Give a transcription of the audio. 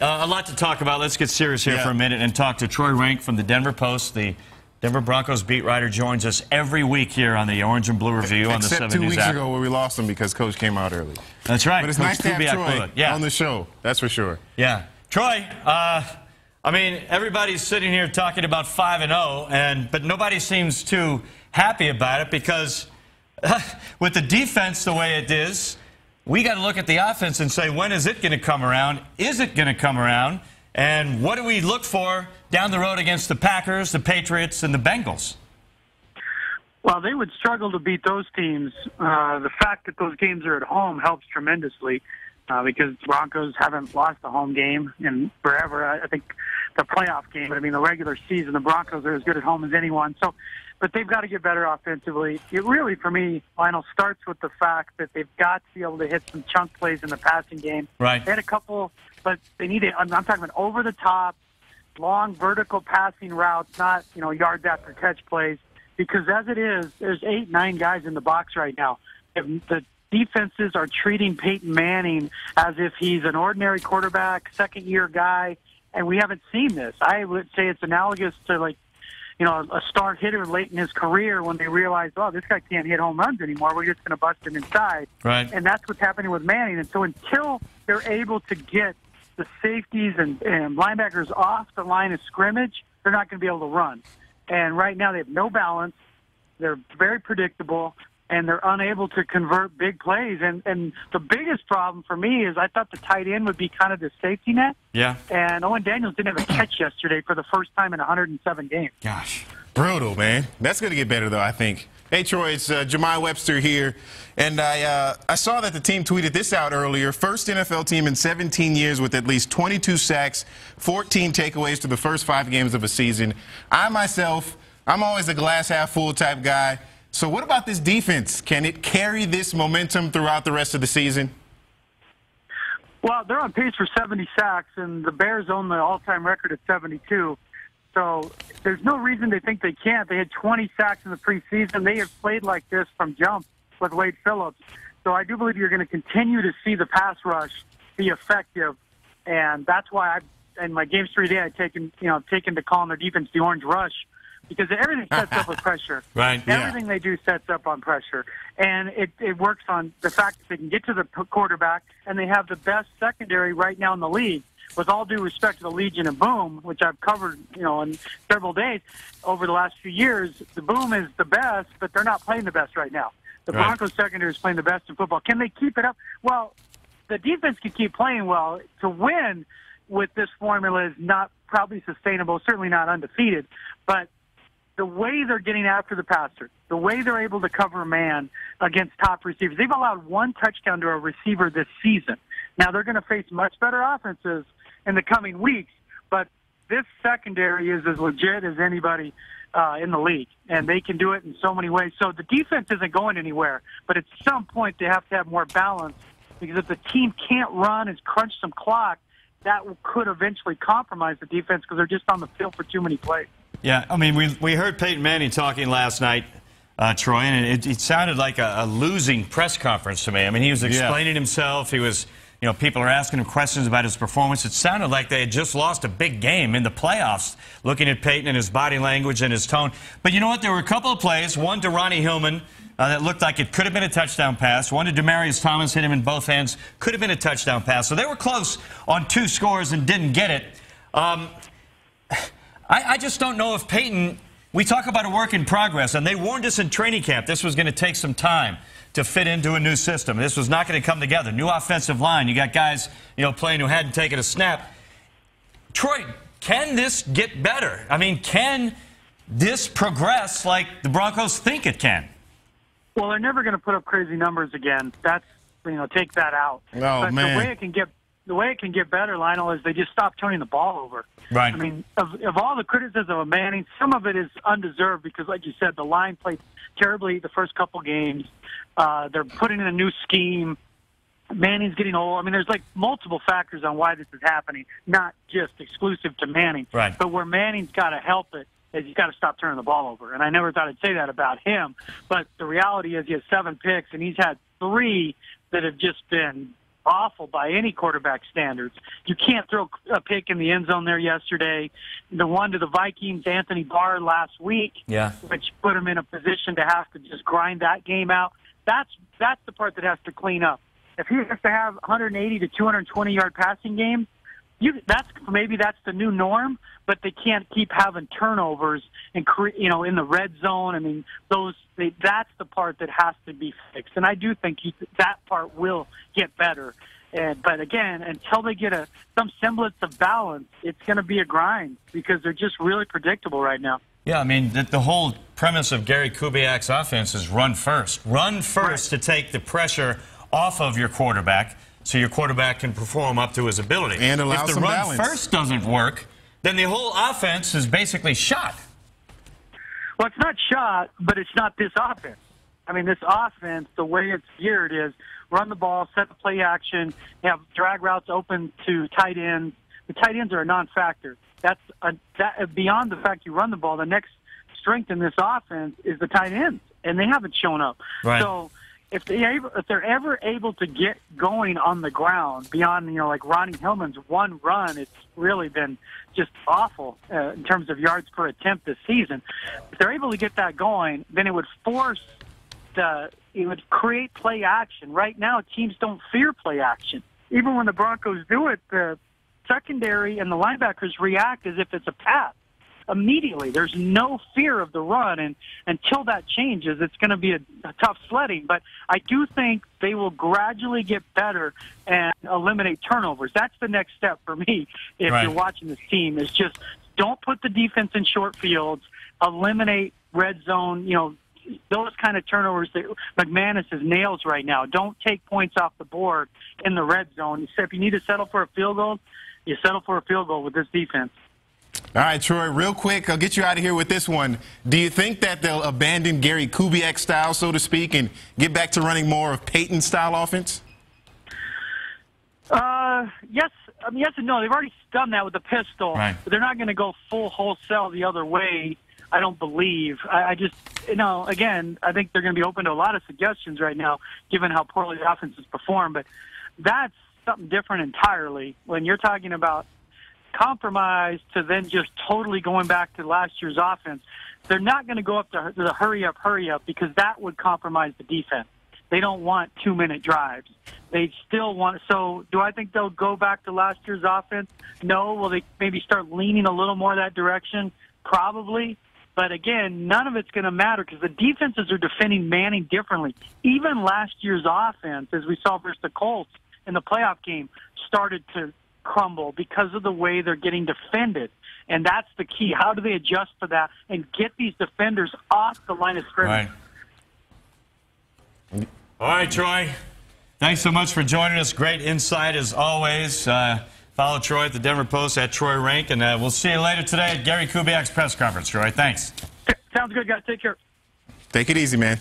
a lot to talk about. Let's get serious here for a minute and talk to Troy Renck from the Denver Post. The Denver Broncos beat writer joins us every week here on the Orange and Blue Review on the 7 News app. 2 weeks ago where we lost him because Coach came out early. That's right. But it's nice to have Troy on the show. That's for sure. Yeah. Troy, I mean, everybody's sitting here talking about 5-0, but nobody seems too happy about it because with the defense the way it is, we got to look at the offense and say, when is it going to come around? Is it going to come around? And what do we look for down the road against the Packers, the Patriots, and the Bengals? Well, they would struggle to beat those teams. The fact that those games are at home helps tremendously because the Broncos haven't lost a home game in forever. I think the playoff game, but I mean the regular season, the Broncos are as good at home as anyone. So, but they've got to get better offensively. It really, for me, Lionel, starts with the fact that they've got to be able to hit some chunk plays in the passing game. Right. They had a couple, but they need it. I'm talking about over the top, long vertical passing routes, not yards after catch plays. Because as it is, there's 8, 9 guys in the box right now. The defenses are treating Peyton Manning as if he's an ordinary quarterback, second-year guy, and we haven't seen this. I would say it's analogous to a star hitter late in his career when they realized, oh, this guy can't hit home runs anymore. We're just going to bust him inside. Right. And that's what's happening with Manning. And so until they're able to get the safeties and linebackers off the line of scrimmage, they're not going to be able to run. And right now they have no balance. They're very predictable, and they're unable to convert big plays. And the biggest problem for me is I thought the tight end would be kind of the safety net. Yeah. And Owen Daniels didn't have a catch yesterday for the first time in 107 games. Gosh. Brutal, man. That's going to get better, though, I think. Hey, Troy, it's Jemai Webster here. And I saw that the team tweeted this out earlier. First NFL team in 17 years with at least 22 sacks, 14 takeaways to the first 5 games of a season. I'm always a glass half full type guy. So what about this defense? Can it carry this momentum throughout the rest of the season? Well, they're on pace for 70 sacks, and the Bears own the all-time record at 72. So there's no reason to think they can't. They had 20 sacks in the preseason. They have played like this from jump with Wade Phillips. So I do believe you're going to continue to see the pass rush be effective, and that's why in my Games 3 I've taken to calling their defense the Orange Rush, because everything sets up with pressure. Right. Everything they do sets up on pressure. And it works on the fact that they can get to the quarterback, and they have the best secondary right now in the league. With all due respect to the Legion of Boom, which I've covered, in several days over the last few years, the Boom is the best, but they're not playing the best right now. The Broncos secondary is playing the best in football. Can they keep it up? Well, the defense can keep playing well. To win with this formula is not probably sustainable, certainly not undefeated, but the way they're getting after the passer, the way they're able to cover a man against top receivers, they've allowed 1 touchdown to a receiver this season. Now, they're going to face much better offenses in the coming weeks, but this secondary is as legit as anybody in the league, and they can do it in so many ways. So the defense isn't going anywhere, but at some point they have to have more balance, because if the team can't run and crunch some clock, that could eventually compromise the defense because they're just on the field for too many plays. Yeah, I mean, we heard Peyton Manning talking last night, Troy, and it sounded like a losing press conference to me. I mean, he was explaining himself. He was, people are asking him questions about his performance. It sounded like they had just lost a big game in the playoffs, looking at Peyton and his body language and his tone. But you know what? There were a couple of plays, one to Ronnie Hillman that looked like it could have been a touchdown pass. One to Demaryius Thomas, hit him in both hands, could have been a touchdown pass. So they were close on 2 scores and didn't get it. I just don't know if Peyton, we talk about a work in progress, and they warned us in training camp this was going to take some time to fit into a new system. This was not going to come together. New offensive line. You got guys, playing who hadn't taken a snap. Troy, can this get better? I mean, can this progress like the Broncos think it can? Well, they're never going to put up crazy numbers again. That's, take that out. Oh, but man. The way it can get better, Lionel, is they just stop turning the ball over. Right. I mean, of all the criticism of Manning, some of it is undeserved because, like you said, the line played terribly the first couple games. They're putting in a new scheme. Manning's getting old. I mean, there's multiple factors on why this is happening, not just exclusive to Manning. Right. But where Manning's got to help it is he's got to stop turning the ball over. And I never thought I'd say that about him. But the reality is he has 7 picks, and he's had 3 that have just been awful by any quarterback standards. You can't throw a pick in the end zone there yesterday. The one to the Vikings, Anthony Barr last week, which put him in a position to have to just grind that game out. That's the part that has to clean up. If he has to have 180 to 220-yard passing games, maybe that's the new norm, but they can't keep having turnovers and in the red zone. I mean, that's the part that has to be fixed, and I do think that part will get better. But again, until they get some semblance of balance, it's going to be a grind because they're just really predictable right now. Yeah, I mean, the whole premise of Gary Kubiak's offense is run first. Run first to take the pressure off of your quarterback so your quarterback can perform up to his ability. And allow if the some run balance. first doesn't work, then the whole offense is basically shot. Well, it's not shot, but it's not this offense. I mean, this offense, the way it's geared is run the ball, set the play action, have drag routes open to tight ends. The tight ends are a non-factor. Beyond the fact you run the ball, the next strength in this offense is the tight ends, and they haven't shown up. Right. So if they're ever able to get going on the ground beyond, like Ronnie Hillman's one run, it's really been just awful in terms of yards per attempt this season. If they're able to get that going, then it would create play action. Right now, teams don't fear play action. Even when the Broncos do it, the secondary and the linebackers react as if it's a pass. Immediately, there's no fear of the run, and until that changes, it's going to be a tough sledding. But I do think they will gradually get better and eliminate turnovers. That's the next step for me if you're watching this team, is just don't put the defense in short fields, eliminate red zone, those kind of turnovers that McManus nails right now. Don't take points off the board in the red zone. You said if you need to settle for a field goal, you settle for a field goal with this defense. All right, Troy, real quick, I'll get you out of here with this one. Do you think that they'll abandon Gary Kubiak style, so to speak, and get back to running more of Peyton style offense? Yes. I mean, yes and no. They've already done that with the pistol. Right. But they're not going to go full wholesale the other way, I don't believe. I just, again, I think they're going to be open to a lot of suggestions right now, given how poorly the offense has performed. But that's something different entirely when you're talking about compromise to then just totally going back to last year's offense. They're not going to go up to the hurry up, because that would compromise the defense. They don't want 2-minute drives. They still want. So do I think they'll go back to last year's offense? No. Will they maybe start leaning a little more that direction? Probably. But again, none of it's going to matter because the defenses are defending Manning differently. Even last year's offense, as we saw versus the Colts in the playoff game, started to crumble because of the way they're getting defended. And that's the key. How do they adjust for that and get these defenders off the line of scrimmage? Right. All right, Troy. Thanks so much for joining us. Great insight as always. Follow Troy at the Denver Post at Troy Renck, and we'll see you later today at Gary Kubiak's press conference, Troy. Thanks. Sounds good, guys. Take care. Take it easy, man.